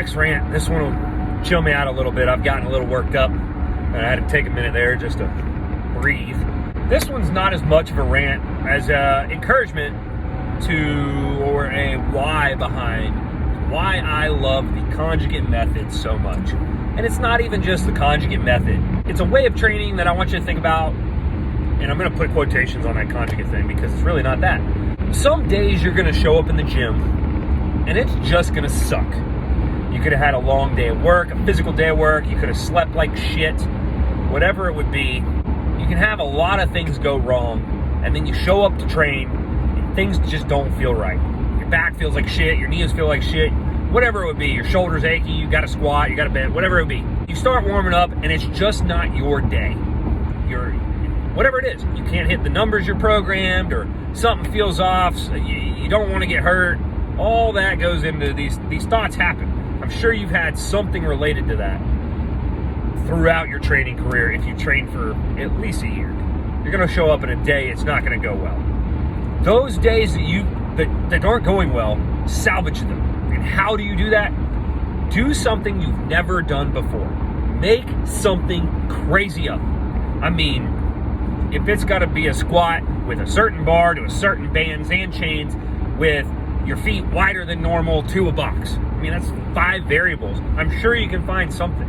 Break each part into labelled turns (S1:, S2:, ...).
S1: next rant, this one will chill me out a little bit. I've gotten a little worked up, and I had to take a minute there just to breathe. This one's not as much of a rant as encouragement to, or a why behind why I love the conjugate method so much. And it's not even just the conjugate method. It's a way of training that I want you to think about, and I'm going to put quotations on that conjugate thing because it's really not that. Some days you're going to show up in the gym and it's just going to suck. You could have had a long day at work, a physical day at work, you could have slept like shit, whatever it would be. You can have a lot of things go wrong, and then you show up to train and things just don't feel right. Your back feels like shit, your knees feel like shit, whatever it would be. Your shoulders achy, you got to squat, you got to bend, whatever it would be. You start warming up and it's just not your day. Whatever it is, you can't hit the numbers you're programmed, or something feels off, so you don't want to get hurt. All that goes into these thoughts happen. I'm sure you've had something related to that throughout your training career. If you train for at least a year, you're going to show up in a day it's not going to go well. Those days that aren't going well, salvage them. And how do you do that? Do something you've never done before. Make something crazy up. I mean, if it's got to be a squat with a certain bar to a certain bands and chains with your feet wider than normal to a box. I mean, that's 5 variables. I'm sure you can find something.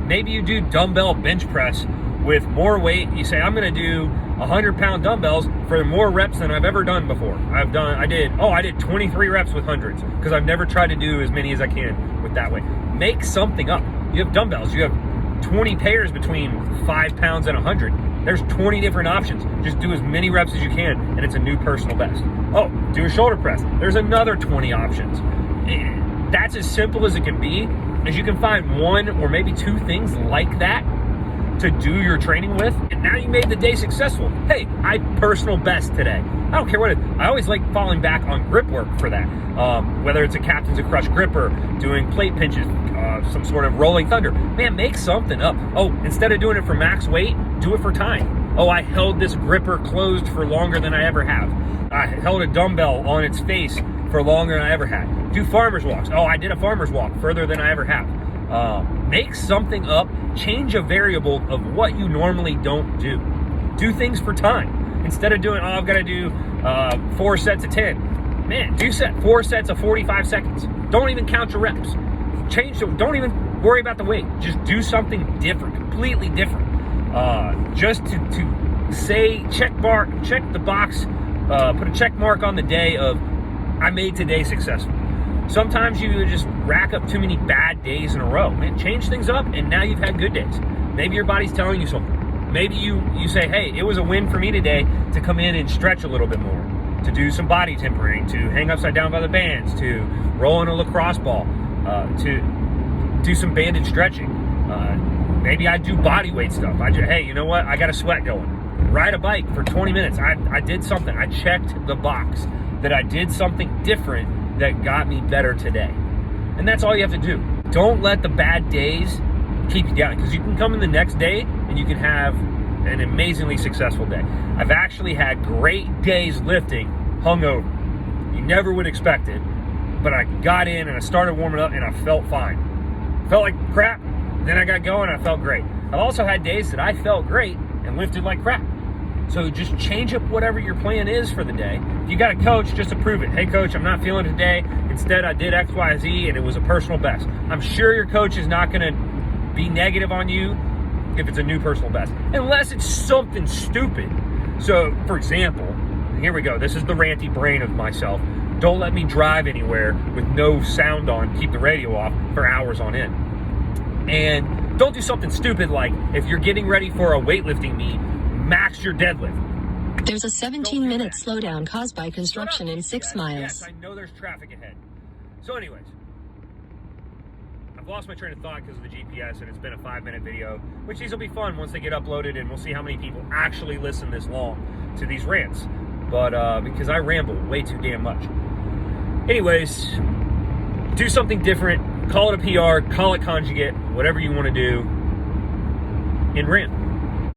S1: Maybe you do dumbbell bench press with more weight. You say, I'm going to do 100-pound dumbbells for more reps than I've ever done before. I did 23 reps with hundreds because I've never tried to do as many as I can with that weight. Make something up. You have dumbbells. You have 20 pairs between 5 pounds and 100. There's 20 different options. Just do as many reps as you can, and it's a new personal best. Oh, do a shoulder press. There's another 20 options. That's as simple as it can be, as you can find 1 or maybe 2 things like that to do your training with, and now you made the day successful. Hey, I personal best today. I don't care what it is. I always like falling back on grip work for that. Whether it's a captain's a crush gripper, doing plate pinches, some sort of rolling thunder. Man, make something up. Oh, instead of doing it for max weight, do it for time. Oh, I held this gripper closed for longer than I ever have. I held a dumbbell on its face for longer than I ever had. Do farmer's walks. Oh, I did a farmer's walk further than I ever have. Make something up. Change a variable of what you normally don't do. Do things for time. Instead of doing, I've got to do 4 sets of 10. Man, do 4 sets of 45 seconds. Don't even count your reps. Don't even worry about the weight. Just do something different, completely different. Just to say, check the box, put a check mark on the day of, I made today successful. Sometimes you just rack up too many bad days in a row. Man, change things up, and now you've had good days. Maybe your body's telling you something. Maybe you say, hey, it was a win for me today to come in and stretch a little bit more, to do some body tempering, to hang upside down by the bands, to roll in a lacrosse ball, to do some banded stretching. Maybe I do body weight stuff. Hey, you know what? I got a sweat going. Ride a bike for 20 minutes. I did something. I checked the box that I did something different that got me better today. And that's all you have to do. Don't let the bad days keep you down, because you can come in the next day and you can have an amazingly successful day. I've actually had great days lifting hungover. You never would expect it, but I got in and I started warming up and I felt fine. Felt like crap, then I got going and I felt great. I've also had days that I felt great and lifted like crap. So just change up whatever your plan is for the day. If you got a coach, just to prove it. Hey, coach, I'm not feeling it today. Instead, I did X, Y, Z, and it was a personal best. I'm sure your coach is not going to be negative on you if it's a new personal best, unless it's something stupid. So, for example, here we go. This is the ranty brain of myself. Don't let me drive anywhere with no sound on, keep the radio off for hours on end. And don't do something stupid like, if you're getting ready for a weightlifting meet, max your deadlift.
S2: There's a 17-minute slowdown caused by construction in 6 miles.
S1: Yes, I know there's traffic ahead. So anyways, I've lost my train of thought because of the GPS, and it's been a 5-minute video, which these will be fun once they get uploaded, and we'll see how many people actually listen this long to these rants. But because I ramble way too damn much. Anyways, do something different. Call it a PR, call it conjugate, whatever you want to do, and rant.